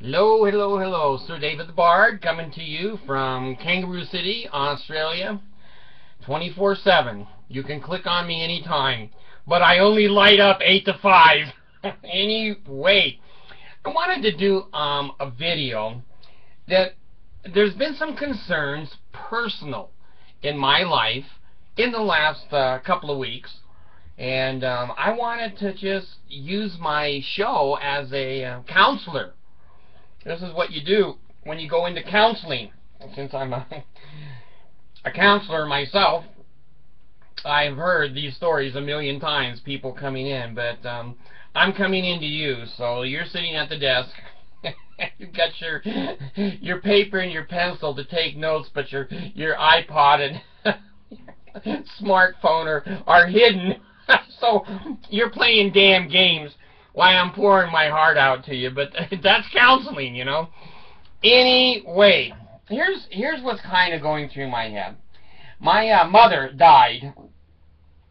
Hello, hello, hello. Sir David the Bard coming to you from Kangaroo City, Australia, 24/7. You can click on me anytime, but I only light up 8 to 5. Anyway, I wanted to do a video that there's been some concerns personal in my life in the last couple of weeks, and I wanted to just use my show as a counselor. This is what you do when you go into counseling. Since I'm a counselor myself, I've heard these stories a million times, people coming in, but I'm coming into you. So you're sitting at the desk. You've got your paper and your pencil to take notes, but your iPod and smartphone are hidden. So you're playing damn games while I'm pouring my heart out to you, but that's counseling, you know. Anyway, here's what's kind of going through my head. My mother died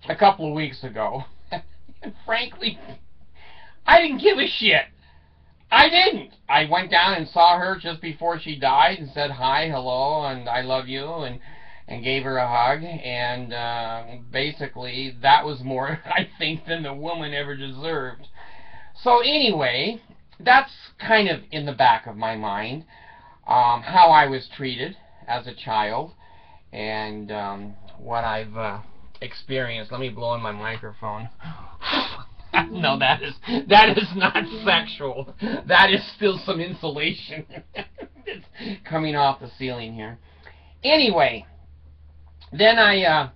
a couple of weeks ago, and frankly, I didn't give a shit. I didn't. I went down and saw her just before she died and said hi, hello, and I love you, and gave her a hug, and basically that was more, I think, than the woman ever deserved. So anyway, that's kind of in the back of my mind, how I was treated as a child, and what I've experienced. Let me blow in my microphone. No, that is not sexual. That is still some insulation that's coming off the ceiling here. Anyway, then I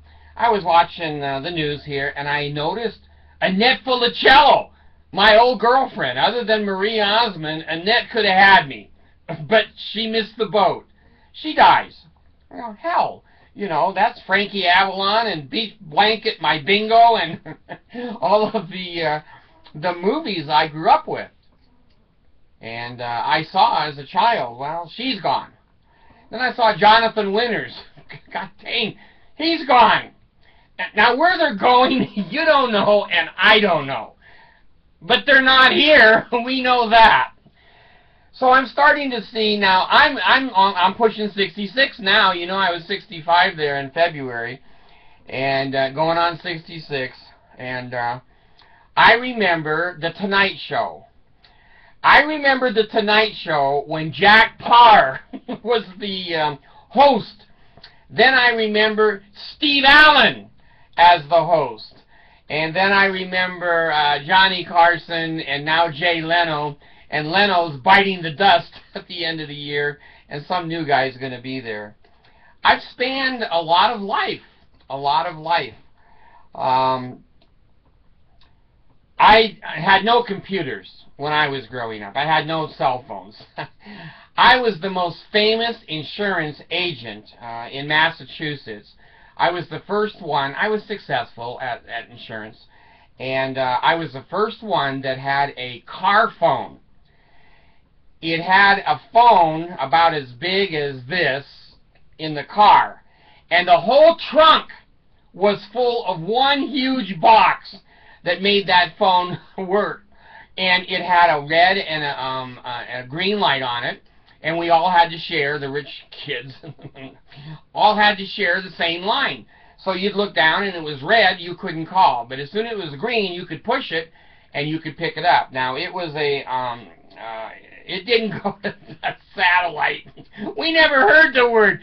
was watching the news here, and I noticed Annette Funicello, my old girlfriend. Other than Marie Osmond, Annette could have had me, but she missed the boat. She dies. Well, hell, you know, that's Frankie Avalon and Beach Blanket, My Bingo, and all of the movies I grew up with. And I saw as a child. Well, she's gone. Then I saw Jonathan Winters. God dang, he's gone. Now, where they're going, you don't know, and I don't know. But they're not here. We know that. So I'm starting to see now. I'm pushing 66 now. You know, I was 65 there in February, and going on 66. And I remember the Tonight Show. I remember the Tonight Show when Jack Paar was the host. Then I remember Steve Allen as the host. And then I remember Johnny Carson and now Jay Leno. And Leno's biting the dust at the end of the year. And some new guy's going to be there. I've spanned a lot of life. A lot of life. I had no computers when I was growing up. I had no cell phones. I was the most famous insurance agent in Massachusetts. I was the first one. I was successful at insurance, and I was the first one that had a car phone. It had a phone about as big as this in the car, and the whole trunk was full of one huge box that made that phone work. And it had a red and a green light on it. And we all had to share, the rich kids, all had to share the same line. So you'd look down and it was red, you couldn't call. But as soon as it was green, you could push it and you could pick it up. Now, it was it didn't go to satellite. We never heard the word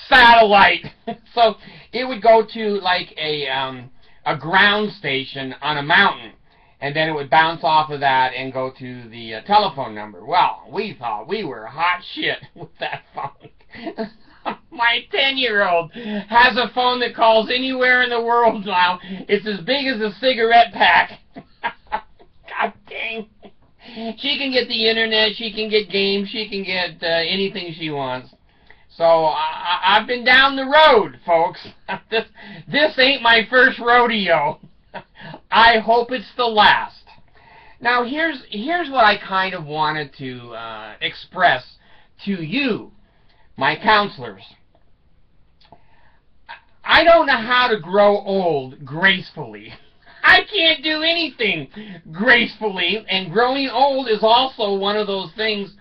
satellite. So it would go to like a ground station on a mountain. And then it would bounce off of that and go to the telephone number. Well, we thought we were hot shit with that phone. My 10-year-old has a phone that calls anywhere in the world now. It's as big as a cigarette pack. God dang. She can get the internet, she can get games, she can get anything she wants. So I've been down the road, folks. This ain't my first rodeo. I hope it's the last. Now here's what I kind of wanted to express to you, my counselors. I don't know how to grow old gracefully. I can't do anything gracefully, and growing old is also one of those things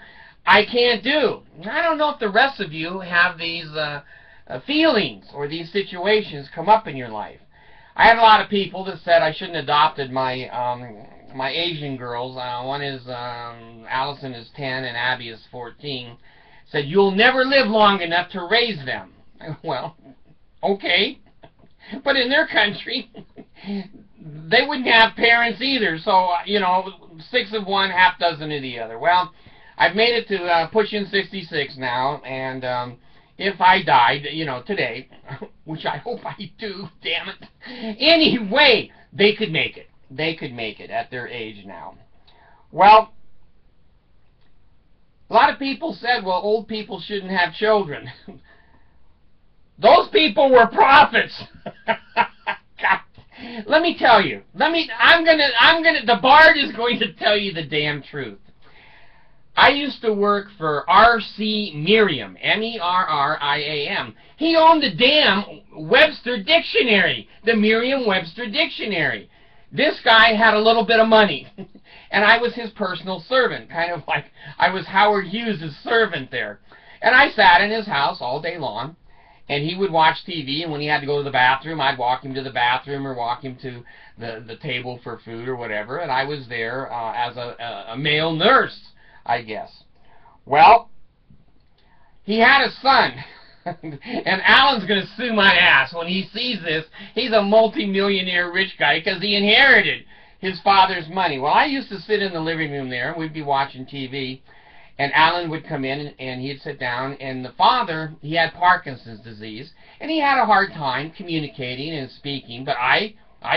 I can't do. I don't know if the rest of you have these feelings or these situations come up in your life. I had a lot of people that said I shouldn't have adopted my my Asian girls. One is Allison is 10 and Abby is 14. Said you'll never live long enough to raise them. Well, okay, but in their country, they wouldn't have parents either. So you know, 6 of one, half dozen of the other. Well, I've made it to pushing 66 now, and if I died, you know, today, which I hope I do, damn it. Anyway, they could make it. They could make it at their age now. Well, a lot of people said, well, old people shouldn't have children. Those people were prophets. God, let me tell you. The Bard is going to tell you the damn truth. I used to work for R.C. Merriam, M-E-R-R-I-A-M. He owned the damn Webster Dictionary, the Merriam-Webster Dictionary. This guy had a little bit of money, and I was his personal servant, kind of like I was Howard Hughes' servant there. And I sat in his house all day long, and he would watch TV, and when he had to go to the bathroom, I'd walk him to the bathroom or walk him to the table for food or whatever, and I was there as a male nurse, I guess. Well, he had a son, and Alan's going to sue my ass when he sees this. He's a multi-millionaire rich guy because he inherited his father's money. Well, I used to sit in the living room there, and we'd be watching TV, and Alan would come in, and he'd sit down, and the father, he had Parkinson's disease, and he had a hard time communicating and speaking, but I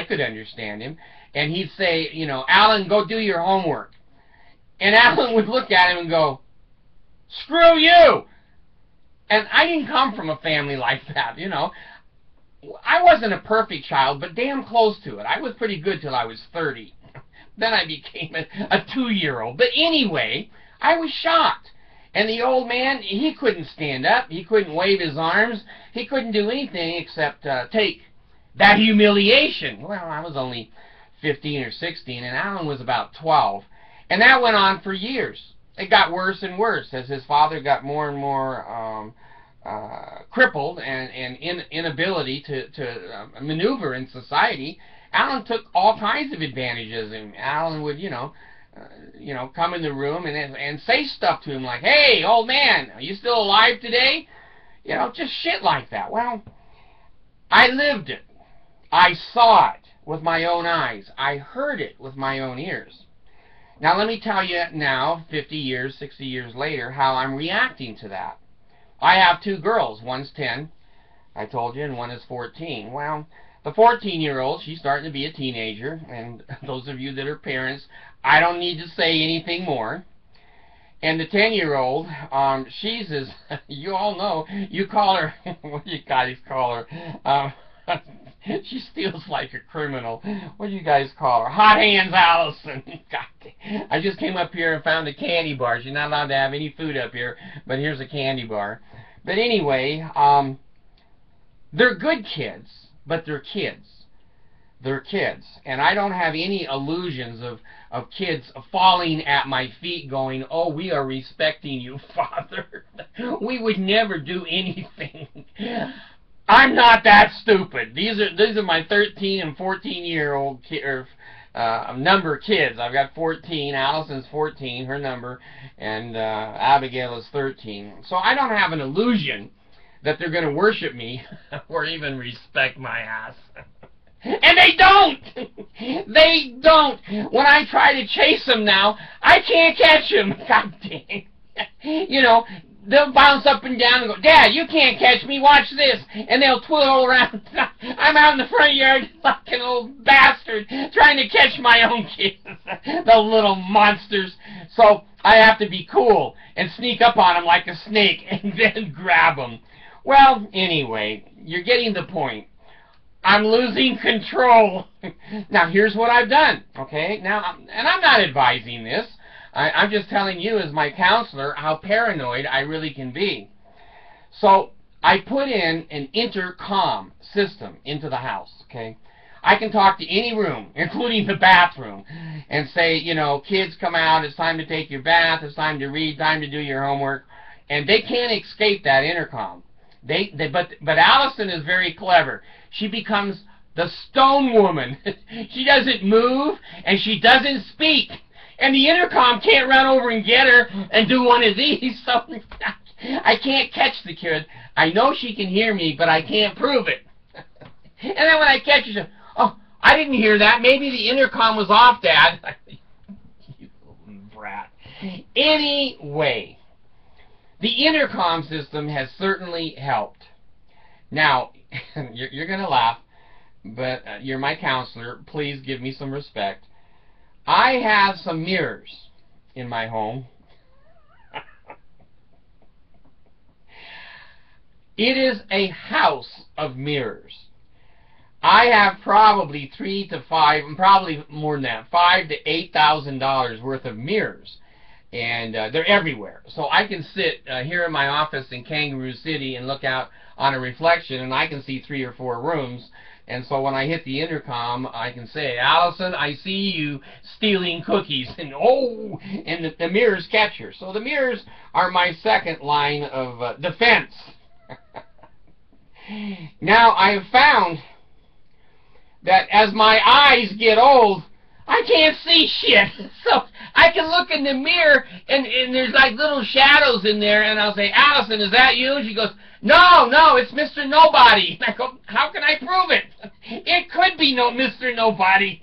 could understand him, and he'd say, you know, Alan, go do your homework. And Alan would look at him and go, screw you! And I didn't come from a family like that, you know. I wasn't a perfect child, but damn close to it. I was pretty good till I was 30. Then I became a 2-year-old. But anyway, I was shocked. And the old man, he couldn't stand up. He couldn't wave his arms. He couldn't do anything except take that humiliation. Well, I was only 15 or 16, and Alan was about 12. And that went on for years. It got worse and worse as his father got more and more crippled and inability to maneuver in society. Alan took all kinds of advantages, and Alan would, you know, come in the room and say stuff to him like, "Hey, old man, are you still alive today?" You know, just shit like that. Well, I lived it. I saw it with my own eyes. I heard it with my own ears. Now let me tell you now, 50 years, 60 years later, how I'm reacting to that. I have 2 girls. One's 10, I told you, and one is 14. Well, the 14-year-old, she's starting to be a teenager, and those of you that are parents, I don't need to say anything more. And the 10-year-old, she's as, you all know, you call her, what do you guys call her? She steals like a criminal. What do you guys call her? Hot Hands Allison. God, I just came up here and found a candy bar. She's not allowed to have any food up here, but here's a candy bar. But anyway, they're good kids, but they're kids. They're kids. And I don't have any illusions of kids falling at my feet going, "Oh, we are respecting you, Father." We would never do anything. I'm not that stupid. These are my 13 and 14-year-old number kids. I've got 14. Allison's 14, her number, and Abigail is 13. So I don't have an illusion that they're going to worship me or even respect my ass. And they don't! They don't! When I try to chase them now, I can't catch them. God dang. You know, they'll bounce up and down and go, "Dad, you can't catch me, watch this." And they'll twirl around. I'm out in the front yard like an old bastard trying to catch my own kids. The little monsters. So I have to be cool and sneak up on them like a snake and then grab them. Well, anyway, you're getting the point. I'm losing control. Now, here's what I've done, okay? Now, and I'm not advising this. I'm just telling you as my counselor how paranoid I really can be. So I put in an intercom system into the house, okay? I can talk to any room, including the bathroom, and say, you know, kids, come out, it's time to take your bath, it's time to read, time to do your homework, and they can't escape that intercom. But Allison is very clever. She becomes the stone woman. She doesn't move, and she doesn't speak. And the intercom can't run over and get her and do one of these, so I can't catch the kid. I know she can hear me, but I can't prove it. And then when I catch her, she says, oh, I didn't hear that. Maybe the intercom was off, Dad. You little brat. Anyway, the intercom system has certainly helped. Now, you're going to laugh, but you're my counselor. Please give me some respect. I have some mirrors in my home. It is a house of mirrors. I have probably $3,000 to $5,000, probably more than that, $5,000 to $8,000 worth of mirrors, and they're everywhere. So I can sit here in my office in Kangaroo City and look out on a reflection, and I can see 3 or 4 rooms. And so when I hit the intercom, I can say, Allison, I see you stealing cookies. And oh, and the mirrors catch her. So the mirrors are my second line of defense. Now, I have found that as my eyes get old, I can't see shit. So I can look in the mirror, and there's like little shadows in there, and I'll say, Allison, is that you? And she goes, no, it's Mr. Nobody. And I go, how can I prove it? It could be no Mr. Nobody.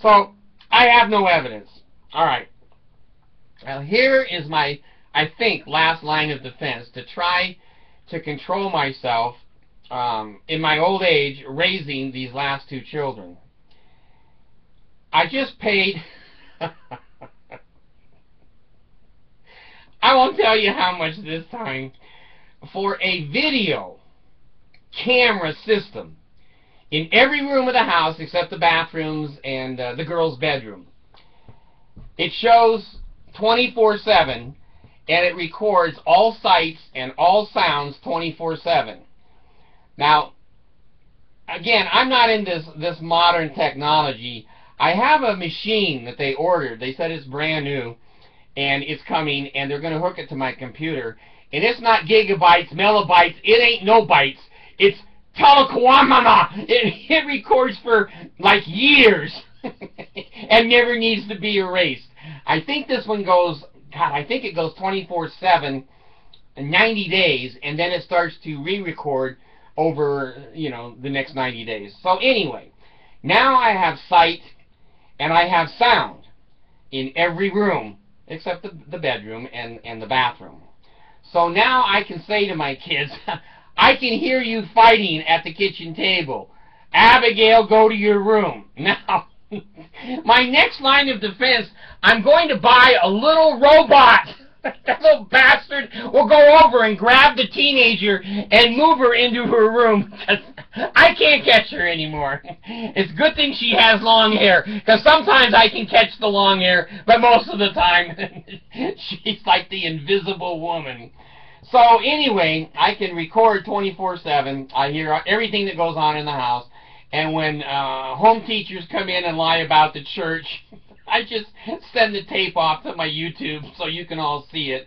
So I have no evidence. All right. Well, here is my, I think, last line of defense to try to control myself in my old age raising these last 2 children. I just paid, I won't tell you how much this time, for a video camera system in every room of the house except the bathrooms and the girls' bedroom. It shows 24/7, and it records all sights and all sounds 24/7. Now, again, I'm not in this modern technology. I have a machine that they ordered. They said it's brand new, and it's coming, and they're going to hook it to my computer. And it's not gigabytes, millibytes. It ain't no bytes. It's telequamana. It records for like years and never needs to be erased. I think this one goes, God, I think it goes 24/7, 90 days, and then it starts to re-record over, you know, the next 90 days. So anyway, now I have sight and I have sound in every room except the bedroom and the bathroom. So now I can say to my kids, I can hear you fighting at the kitchen table. Abigail, go to your room. Now, my next line of defense, I'm going to buy a little robot. That little bastard will go over and grab the teenager and move her into her room. I can't catch her anymore. It's a good thing she has long hair, because sometimes I can catch the long hair, but most of the time she's like the invisible woman. So anyway, I can record 24/7. I hear everything that goes on in the house. And when home teachers come in and lie about the church, I just send the tape off to my YouTube so you can all see it.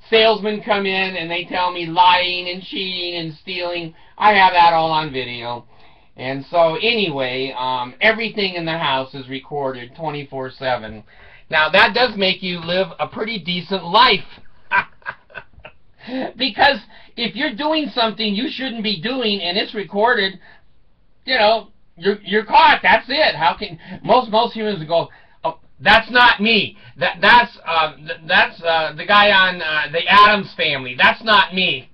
Salesmen come in and they tell me lying and cheating and stealing. I have that all on video. And so anyway, everything in the house is recorded 24/7. Now that does make you live a pretty decent life. Because if you're doing something you shouldn't be doing and it's recorded, you know, you're caught. That's it. How can most humans go, oh, that's not me. That's the guy on the Addams Family. That's not me.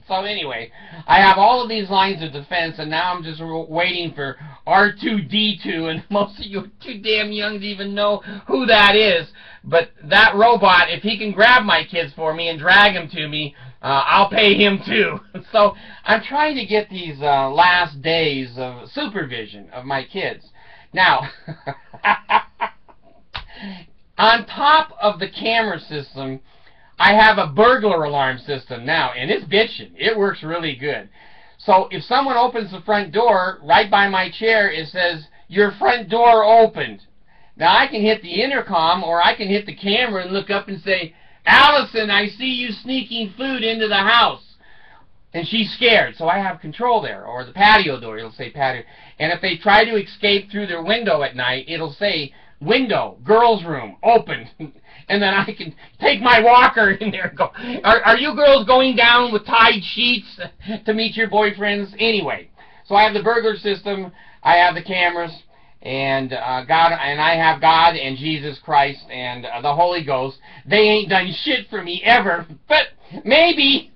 So anyway, I have all of these lines of defense, and now I'm just waiting for R2-D2, and most of you are too damn young to even know who that is. But that robot, if he can grab my kids for me and drag them to me, I'll pay him too. So I'm trying to get these last days of supervision of my kids. Now, on top of the camera system, I have a burglar alarm system now, and it's bitchin'. It works really good. So if someone opens the front door, right by my chair, it says, your front door opened. Now, I can hit the intercom, or I can hit the camera and look up and say, Allison, I see you sneaking food into the house. And she's scared, so I have control there. Or the patio door, it'll say patio. And if they try to escape through their window at night, it'll say, window, girls' room, open. And then I can take my walker in there and go, are you girls going down with tied sheets to meet your boyfriends? Anyway, so I have the burglar system, I have the cameras, and I have God and Jesus Christ and the Holy Ghost. They ain't done shit for me ever, but maybe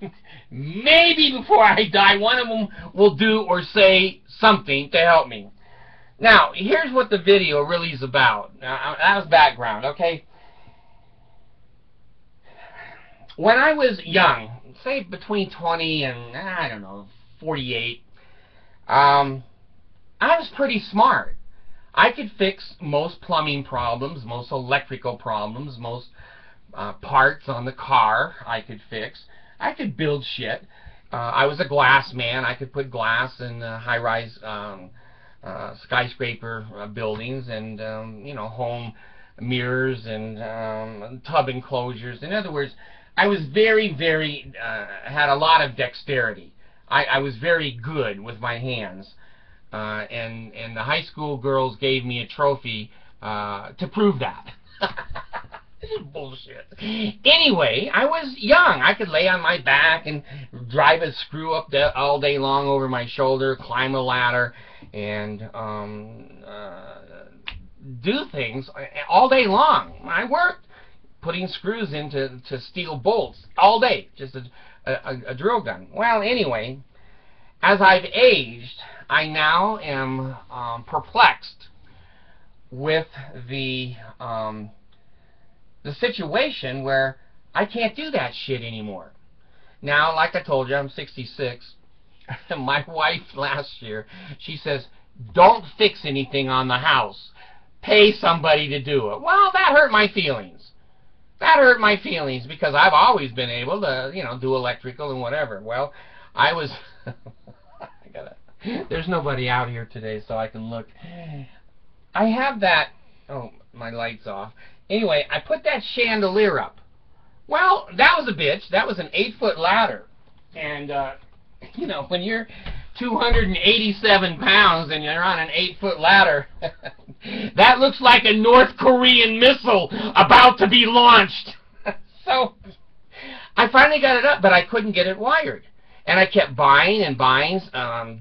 before I die, one of them will do or say something to help me. Now, here's what the video really is about. That was background, okay? When I was young, say between 20 and, I don't know, 48, I was pretty smart. I could fix most plumbing problems, most electrical problems, most parts on the car I could fix. I could build shit. I was a glass man. I could put glass in high-rise skyscraper buildings and, you know, home mirrors and tub enclosures. In other words, I was had a lot of dexterity. I was very good with my hands. And the high school girls gave me a trophy to prove that. This is bullshit. Anyway, I was young. I could lay on my back and drive a screw up all day long over my shoulder, climb a ladder, and do things all day long. I worked putting screws into steel bolts all day, just a drill gun. Well, anyway, as I've aged, I now am perplexed with the situation where I can't do that shit anymore. Now, like I told you, I'm 66. My wife last year, she says, don't fix anything on the house. Pay somebody to do it. Well, that hurt my feelings. That hurt my feelings because I've always been able to, you know, do electrical and whatever. Well, I was... There's nobody out here today, so I can look. I have that... Oh, my light's off. Anyway, I put that chandelier up. Well, that was a bitch. That was an 8-foot ladder. And, you know, when you're 287 pounds and you're on an 8-foot ladder, that looks like a North Korean missile about to be launched. So, I finally got it up, but I couldn't get it wired. And I kept buying and buying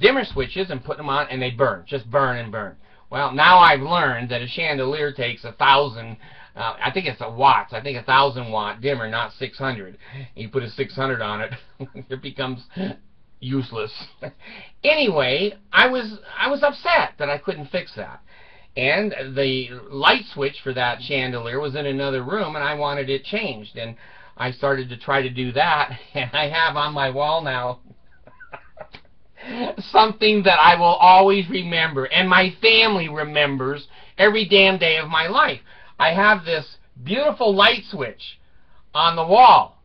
dimmer switches and putting them on, and they burn. Just burn and burn. Well, now I've learned that a chandelier takes 1,000, I think it's a watts. I think 1,000 watt dimmer, not 600. You put a 600 on it, it becomes useless. Anyway, I was upset that I couldn't fix that. And the light switch for that chandelier was in another room, and I wanted it changed. And I started to try to do that, and I have on my wall now something that I will always remember, and my family remembers every damn day of my life. I have this beautiful light switch on the wall,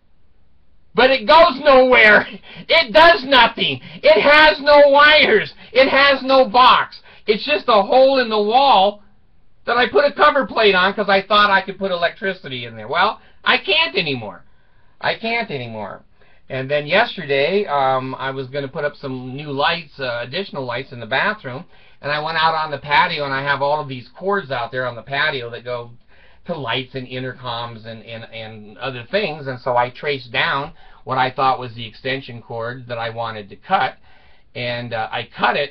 but it goes nowhere. It does nothing. It has no wires. It has no box. It's just a hole in the wall that I put a cover plate on because I thought I could put electricity in there. Well, I can't anymore. I can't anymore. And then yesterday, I was going to put up some new lights, additional lights in the bathroom, and I went out on the patio, and I have all of these cords out there on the patio that go to lights and intercoms and other things, and so I traced down what I thought was the extension cord that I wanted to cut, and I cut it.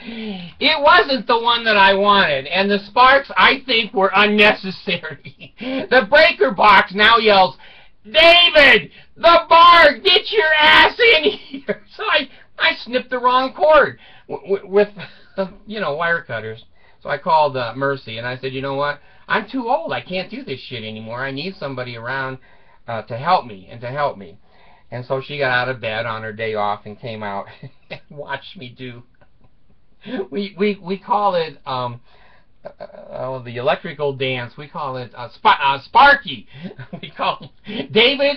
It wasn't the one that I wanted, and the sparks, I think, were unnecessary. The breaker box now yells, David, the bar, get your ass in here. So I snipped the wrong cord with you know, wire cutters. So I called Mercy, and I said, you know what, I'm too old. I can't do this shit anymore. I need somebody around to help me and to help me. And so she got out of bed on her day off and came out and watched me do. We call it the electrical dance. We call it Sparky. We call David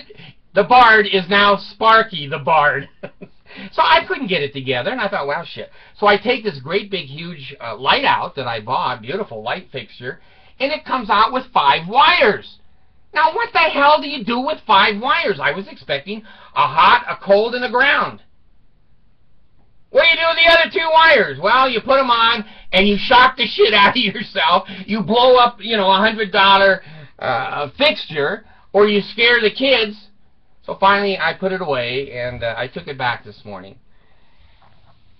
the Bard is now Sparky the Bard. So I couldn't get it together, and I thought, well, shit. So I take this great big huge light out that I bought, beautiful light fixture, and it comes out with 5 wires. Now, what the hell do you do with 5 wires? I was expecting a hot, a cold, and a ground. What do you do with the other 2 wires? Well, you put them on, and you shock the shit out of yourself. You blow up, you know, $100 fixture, or you scare the kids. So finally, I put it away, and I took it back this morning.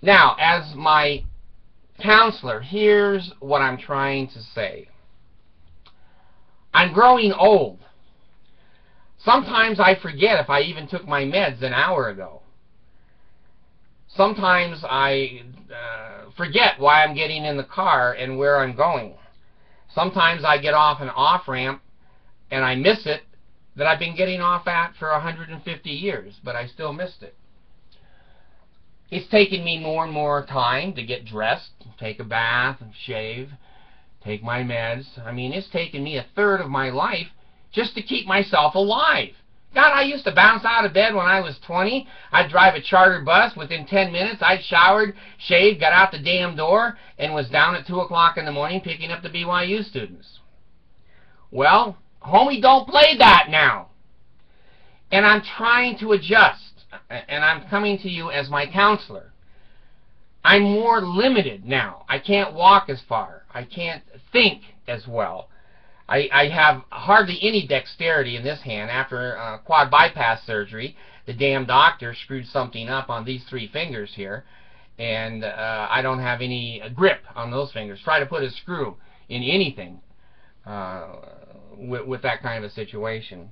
Now, as my counselor, here's what I'm trying to say. I'm growing old. Sometimes I forget if I even took my meds an hour ago. Sometimes I forget why I'm getting in the car and where I'm going. Sometimes I get off an off-ramp and I miss it that I've been getting off at for 150 years, but I still missed it. It's taken me more and more time to get dressed, take a bath, and shave, take my meds. I mean, it's taken me 1/3 of my life just to keep myself alive. God, I used to bounce out of bed when I was 20. I'd drive a charter bus. Within 10 minutes, I'd showered, shaved, got out the damn door, and was down at 2 o'clock in the morning picking up the BYU students. Well, homie, don't play that now. And I'm trying to adjust, and I'm coming to you as my counselor. I'm more limited now. I can't walk as far. I can't think as well. I have hardly any dexterity in this hand. After quad bypass surgery, the damn doctor screwed something up on these 3 fingers here, and I don't have any grip on those fingers. Try to put a screw in anything with that kind of a situation.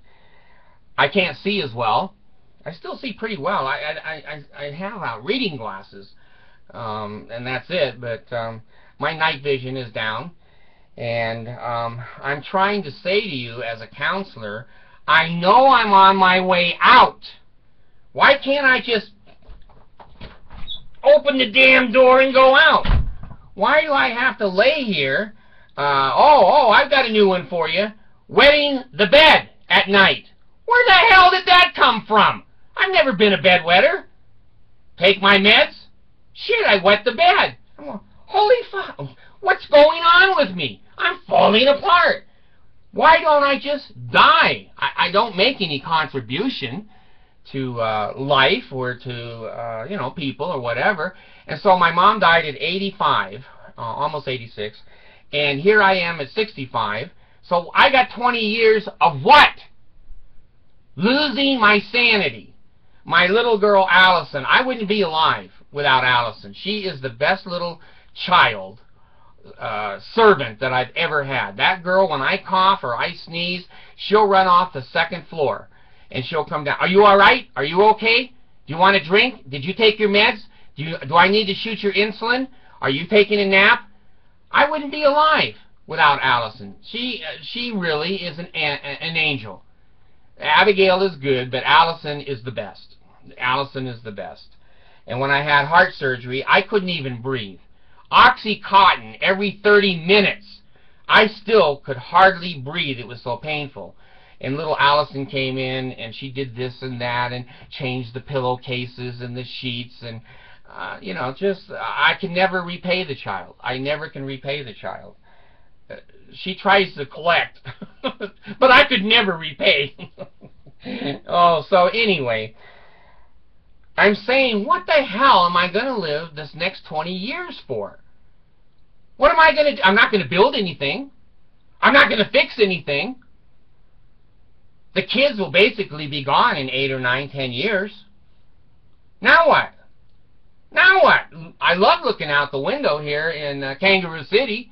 I can't see as well. I still see pretty well. I have reading glasses, and that's it, but my night vision is down. And I'm trying to say to you as a counselor, I know I'm on my way out. Why can't I just open the damn door and go out? Why do I have to lay here? I've got a new one for you. Wetting the bed at night. Where the hell did that come from? I've never been a bedwetter. Take my meds? Shit, I wet the bed. I'm going, holy fuck, what's going on with me? I'm falling apart. Why don't I just die? I don't make any contribution to life or to you know, people or whatever. And so my mom died at 85, almost 86, and here I am at 65. So I got 20 years of what? Losing my sanity. My little girl Allison, I wouldn't be alive without Allison. She is the best little child servant that I've ever had. That girl, when I cough or I sneeze, she'll run off the 2nd floor and she'll come down. Are you all right? Are you okay? Do you want a drink? Did you take your meds? Do I need to shoot your insulin? Are you taking a nap? I wouldn't be alive without Allison. She really is an angel. Abigail is good, but Allison is the best. Allison is the best. And when I had heart surgery, I couldn't even breathe. Oxycontin every 30 minutes. I still could hardly breathe. It was so painful. And little Allison came in, and she did this and that, and changed the pillowcases and the sheets, and you know, just I can never repay the child. I never can repay the child. She tries to collect, but I could never repay. Oh, so anyway, I'm saying, what the hell am I going to live this next 20 years for? What am I going to do? I'm not going to build anything. I'm not going to fix anything. The kids will basically be gone in 8 or 9, 10 years. Now what? Now what? I love looking out the window here in Kangaroo City,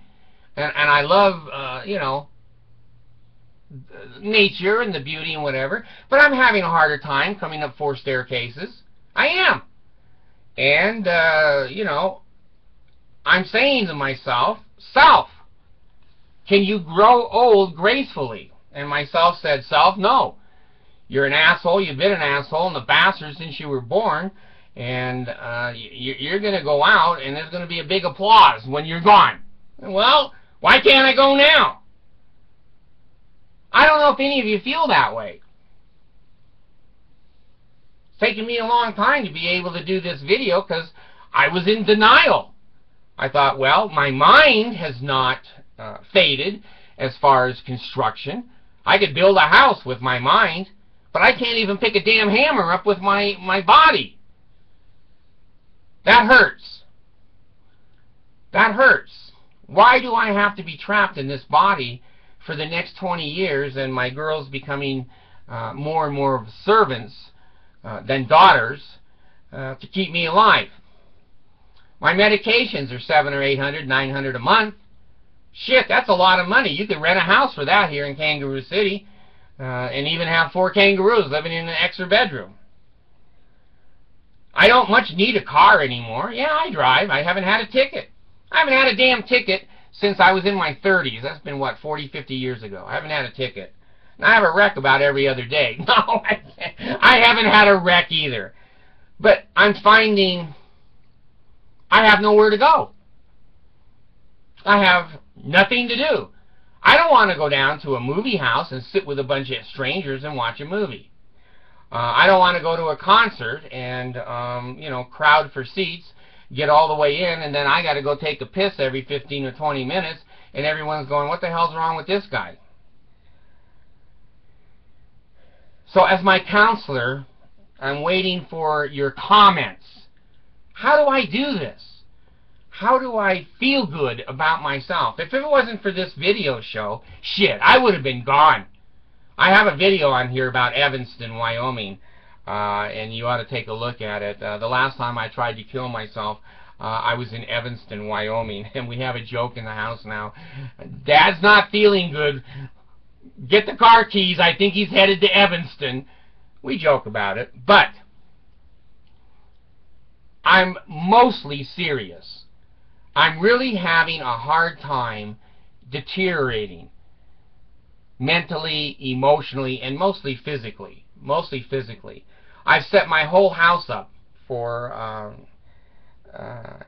and I love, you know, nature and the beauty and whatever, but I'm having a harder time coming up 4 staircases. I am. And, you know, I'm saying to myself, Self, can you grow old gracefully? And myself said, Self, no. You're an asshole. You've been an asshole and a bastard since you were born. And you're going to go out, and there's going to be a big applause when you're gone. Well, why can't I go now? I don't know if any of you feel that way. taken me a long time to be able to do this video because I was in denial. I thought, well, my mind has not faded as far as construction. I could build a house with my mind, but I can't even pick a damn hammer up with my body. That hurts. That hurts. Why do I have to be trapped in this body for the next 20 years and my girls becoming more and more of servants than daughters to keep me alive? My medications are $700 or $800, $900 a month. Shit, that's a lot of money. You could rent a house for that here in Kangaroo City and even have 4 kangaroos living in an extra bedroom. I don't much need a car anymore. Yeah, I drive. I haven't had a ticket. I haven't had a damn ticket since I was in my 30s. That's been, what, 40, 50 years ago. I haven't had a ticket. And I have a wreck about every other day. No, I haven't had a wreck either. But I'm finding I have nowhere to go. I have nothing to do. I don't want to go down to a movie house and sit with a bunch of strangers and watch a movie. I don't want to go to a concert and, you know, crowd for seats, get all the way in, and then I got to go take a piss every 15 or 20 minutes, and everyone's going, what the hell's wrong with this guy? So as my counselor, I'm waiting for your comments. How do I do this? How do I feel good about myself? If it wasn't for this video show, shit, I would have been gone. I have a video on here about Evanston, Wyoming, and you ought to take a look at it. The last time I tried to kill myself, I was in Evanston, Wyoming, and we have a joke in the house now. Dad's not feeling good. Get the car keys. I think he's headed to Evanston. We joke about it, but I'm mostly serious. I'm really having a hard time deteriorating mentally, emotionally, and mostly physically. Mostly physically. I've set my whole house up for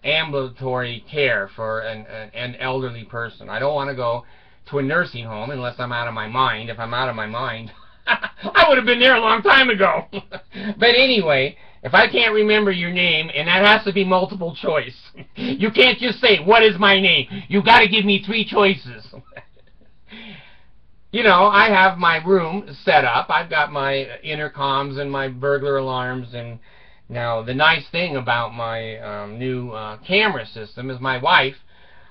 ambulatory care for an elderly person. I don't want to go to a nursing home unless I'm out of my mind. If I'm out of my mind, I would have been there a long time ago. But anyway, if I can't remember your name, and that has to be multiple choice, you can't just say, what is my name? You got to give me 3 choices. You know, I have my room set up. I've got my intercoms and my burglar alarms. And now the nice thing about my new camera system is my wife,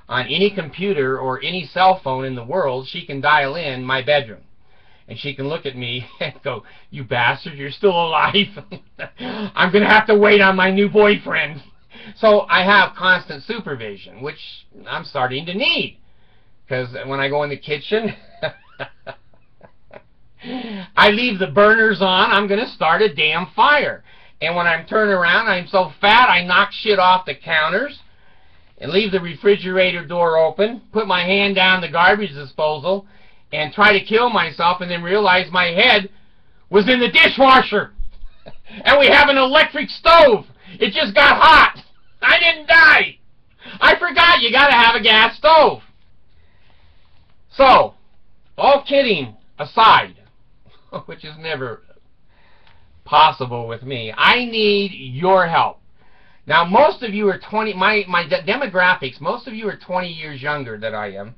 on any computer or any cell phone in the world, she can dial in my bedroom. And she can look at me and go, you bastard, you're still alive. I'm going to have to wait on my new boyfriend. So I have constant supervision, which I'm starting to need. Because when I go in the kitchen, I leave the burners on, I'm going to start a damn fire. And when I'm turning around, I'm so fat, I knock shit off the counters and leave the refrigerator door open, put my hand down the garbage disposal, and try to kill myself, and then realize my head was in the dishwasher. And we have an electric stove. It just got hot. I didn't die. I forgot you got to have a gas stove. So, all kidding aside, which is never possible with me, I need your help. Now, most of you are 20, my demographics, most of you are 20 years younger than I am.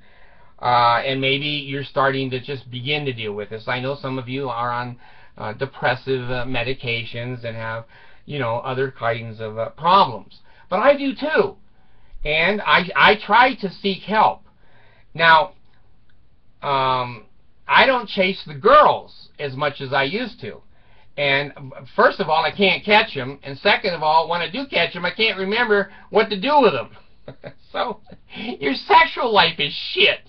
And maybe you're starting to just begin to deal with this. I know some of you are on depressive medications and have, you know, other kinds of problems. But I do too. And I try to seek help. Now, I don't chase the girls as much as I used to. And first of all, I can't catch them. And second of all, when I do catch them, I can't remember what to do with them. So, your sexual life is shit.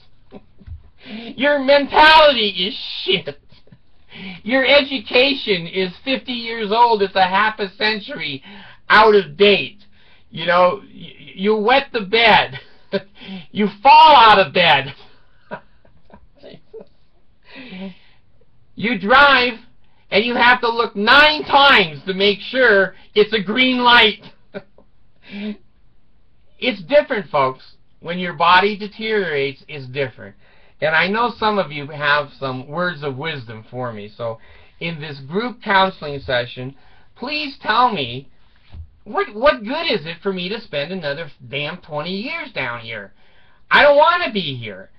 Your mentality is shit. Your education is 50 years old. It's a half a century out of date. You know, you wet the bed. You fall out of bed. You drive, and you have to look 9 times to make sure it's a green light. It's different, folks. When your body deteriorates, it's different. And I know some of you have some words of wisdom for me. So in this group counseling session, please tell me, what good is it for me to spend another damn 20 years down here? I don't want to be here.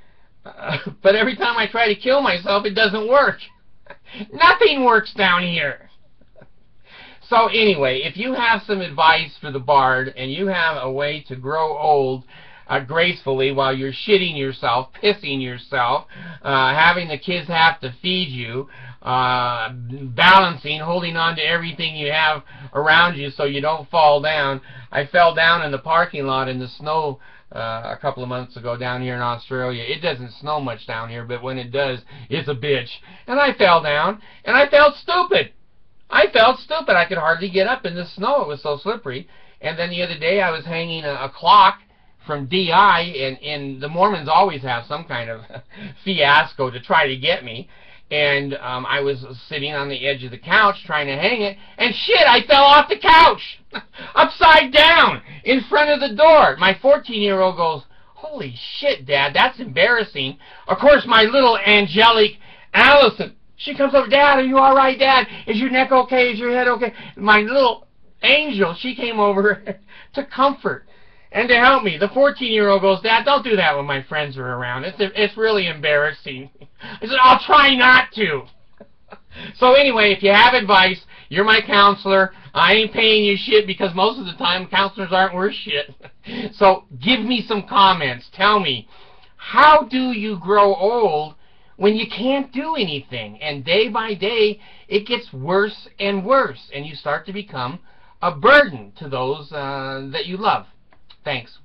But every time I try to kill myself, it doesn't work. Nothing works down here. So anyway, if you have some advice for the Bard and you have a way to grow old gracefully while you're shitting yourself, pissing yourself, having the kids have to feed you, balancing, holding on to everything you have around you so you don't fall down. I fell down in the parking lot in the snow a couple of months ago down here in Australia. It doesn't snow much down here, but when it does, it's a bitch. And I fell down, and I felt stupid. I felt stupid. I could hardly get up in the snow. It was so slippery. And then the other day I was hanging a clock from DI, and the Mormons always have some kind of fiasco to try to get me. And I was sitting on the edge of the couch trying to hang it, and shit, I fell off the couch, upside down, in front of the door. My 14-year-old goes, "Holy shit, Dad, that's embarrassing." Of course, my little angelic Allison, she comes over, "Dad, are you all right, Dad? Is your neck okay? Is your head okay?" My little angel, she came over to comfort and to help me. The 14-year-old goes, "Dad, don't do that when my friends are around. It's really embarrassing." I said, "I'll try not to." So anyway, if you have advice, you're my counselor. I ain't paying you shit because most of the time counselors aren't worth shit. So give me some comments. Tell me, how do you grow old when you can't do anything? And day by day, it gets worse and worse, and you start to become a burden to those that you love. Thanks.